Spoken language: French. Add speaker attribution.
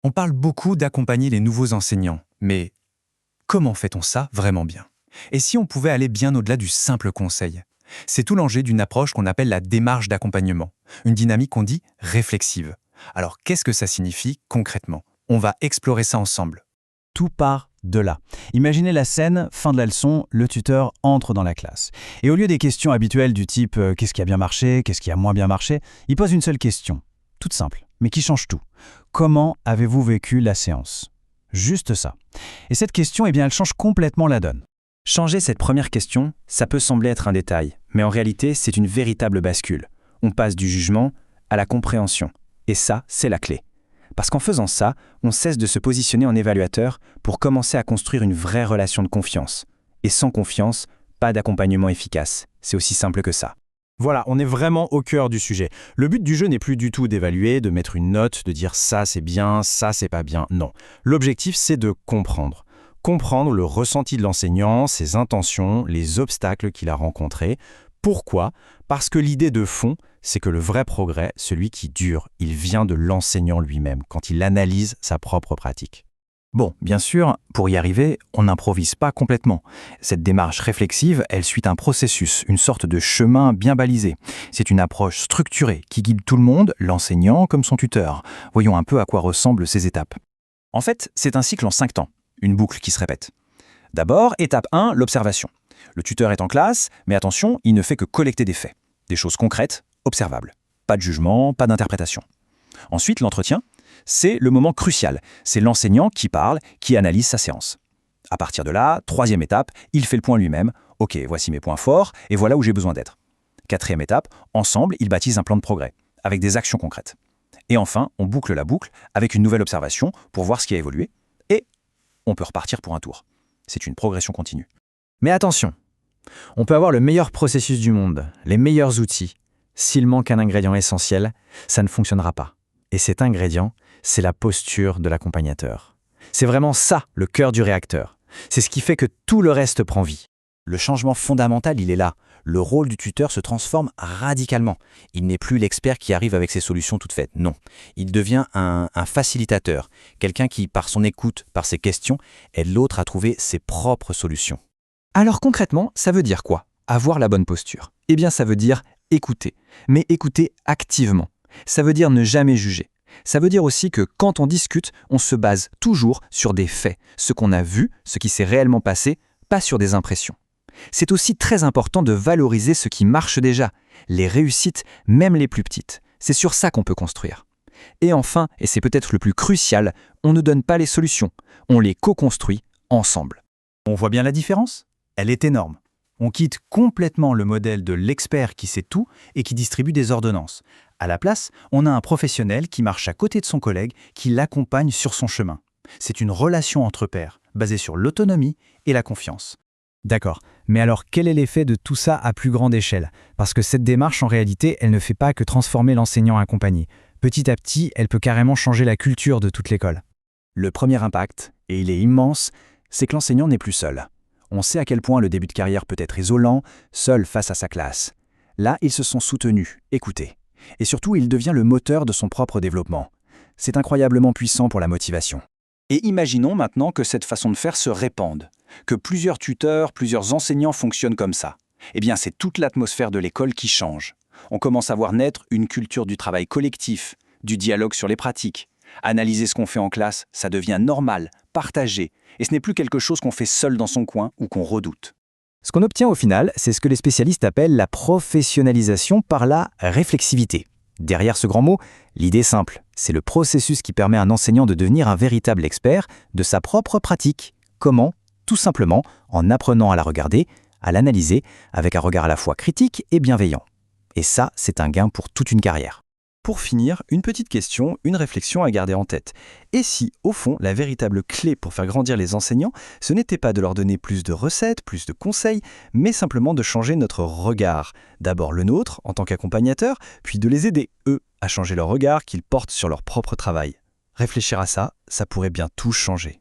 Speaker 1: On parle beaucoup d'accompagner les nouveaux enseignants, mais comment fait-on ça vraiment bien? Et si on pouvait aller bien au-delà du simple conseil? C'est tout l'enjeu d'une approche qu'on appelle la démarche d'accompagnement, une dynamique qu'on dit réflexive. Alors qu'est-ce que ça signifie concrètement? On va explorer ça ensemble.
Speaker 2: Tout part de là. Imaginez la scène, fin de la leçon, le tuteur entre dans la classe. Et au lieu des questions habituelles du type qu'est-ce qui a bien marché, qu'est-ce qui a moins bien marché, il pose une seule question, toute simple, mais qui change tout. Comment avez-vous vécu la séance? Juste ça. Et cette question, elle change complètement la donne.
Speaker 3: Changer cette première question, ça peut sembler être un détail, mais en réalité, c'est une véritable bascule. On passe du jugement à la compréhension. Et ça, c'est la clé. Parce qu'en faisant ça, on cesse de se positionner en évaluateur pour commencer à construire une vraie relation de confiance. Et sans confiance, pas d'accompagnement efficace. C'est aussi simple que ça.
Speaker 2: Voilà, on est vraiment au cœur du sujet. Le but du jeu n'est plus du tout d'évaluer, de mettre une note, de dire ça c'est bien, ça c'est pas bien. Non. L'objectif, c'est de comprendre. Comprendre le ressenti de l'enseignant, ses intentions, les obstacles qu'il a rencontrés. Pourquoi? Parce que l'idée de fond, c'est que le vrai progrès, celui qui dure, il vient de l'enseignant lui-même, quand il analyse sa propre pratique.
Speaker 4: Bon, bien sûr, pour y arriver, on n'improvise pas complètement. Cette démarche réflexive, elle suit un processus, une sorte de chemin bien balisé. C'est une approche structurée qui guide tout le monde, l'enseignant comme son tuteur. Voyons un peu à quoi ressemblent ces étapes.
Speaker 3: En fait, c'est un cycle en 5 temps, une boucle qui se répète. D'abord, étape 1, l'observation. Le tuteur est en classe, mais attention, il ne fait que collecter des faits, des choses concrètes, observables. Pas de jugement, pas d'interprétation. Ensuite, l'entretien, c'est le moment crucial. C'est l'enseignant qui parle, qui analyse sa séance. À partir de là, troisième étape, il fait le point lui-même. Ok, voici mes points forts et voilà où j'ai besoin d'être. Quatrième étape, ensemble, ils bâtissent un plan de progrès, avec des actions concrètes. Et enfin, on boucle la boucle avec une nouvelle observation pour voir ce qui a évolué. Et on peut repartir pour un tour. C'est une progression continue.
Speaker 5: Mais attention, on peut avoir le meilleur processus du monde, les meilleurs outils. S'il manque un ingrédient essentiel, ça ne fonctionnera pas. Et cet ingrédient, c'est la posture de l'accompagnateur. C'est vraiment ça, le cœur du réacteur. C'est ce qui fait que tout le reste prend vie.
Speaker 3: Le changement fondamental, il est là. Le rôle du tuteur se transforme radicalement. Il n'est plus l'expert qui arrive avec ses solutions toutes faites. Non, il devient un facilitateur, quelqu'un qui, par son écoute, par ses questions, aide l'autre à trouver ses propres solutions.
Speaker 5: Alors concrètement, ça veut dire quoi? Avoir la bonne posture. Eh bien, ça veut dire écouter, mais écouter activement. Ça veut dire ne jamais juger. Ça veut dire aussi que quand on discute, on se base toujours sur des faits, ce qu'on a vu, ce qui s'est réellement passé, pas sur des impressions. C'est aussi très important de valoriser ce qui marche déjà, les réussites, même les plus petites. C'est sur ça qu'on peut construire. Et enfin, et c'est peut-être le plus crucial, on ne donne pas les solutions, on les co-construit ensemble.
Speaker 2: On voit bien la différence? Elle est énorme. On quitte complètement le modèle de l'expert qui sait tout et qui distribue des ordonnances. À la place, on a un professionnel qui marche à côté de son collègue, qui l'accompagne sur son chemin. C'est une relation entre pairs, basée sur l'autonomie et la confiance.
Speaker 5: D'accord, mais alors quel est l'effet de tout ça à plus grande échelle? Parce que cette démarche, en réalité, elle ne fait pas que transformer l'enseignant accompagné. Petit à petit, elle peut carrément changer la culture de toute l'école.
Speaker 3: Le premier impact, et il est immense, c'est que l'enseignant n'est plus seul. On sait à quel point le début de carrière peut être isolant, seul face à sa classe. Là, ils se sont soutenus, écoutés. Et surtout, il devient le moteur de son propre développement. C'est incroyablement puissant pour la motivation. Et imaginons maintenant que cette façon de faire se répande, que plusieurs tuteurs, plusieurs enseignants fonctionnent comme ça. Eh bien, c'est toute l'atmosphère de l'école qui change. On commence à voir naître une culture du travail collectif, du dialogue sur les pratiques. Analyser ce qu'on fait en classe, ça devient normal, partagé, et ce n'est plus quelque chose qu'on fait seul dans son coin ou qu'on redoute.
Speaker 5: Ce qu'on obtient au final, c'est ce que les spécialistes appellent la professionnalisation par la réflexivité. Derrière ce grand mot, l'idée est simple, c'est le processus qui permet à un enseignant de devenir un véritable expert de sa propre pratique. Comment? Tout simplement en apprenant à la regarder, à l'analyser, avec un regard à la fois critique et bienveillant. Et ça, c'est un gain pour toute une carrière.
Speaker 3: Pour finir, une petite question, une réflexion à garder en tête. Et si, au fond, la véritable clé pour faire grandir les enseignants, ce n'était pas de leur donner plus de recettes, plus de conseils, mais simplement de changer notre regard. D'abord le nôtre, en tant qu'accompagnateur, puis de les aider, eux, à changer leur regard qu'ils portent sur leur propre travail. Réfléchir à ça, ça pourrait bien tout changer.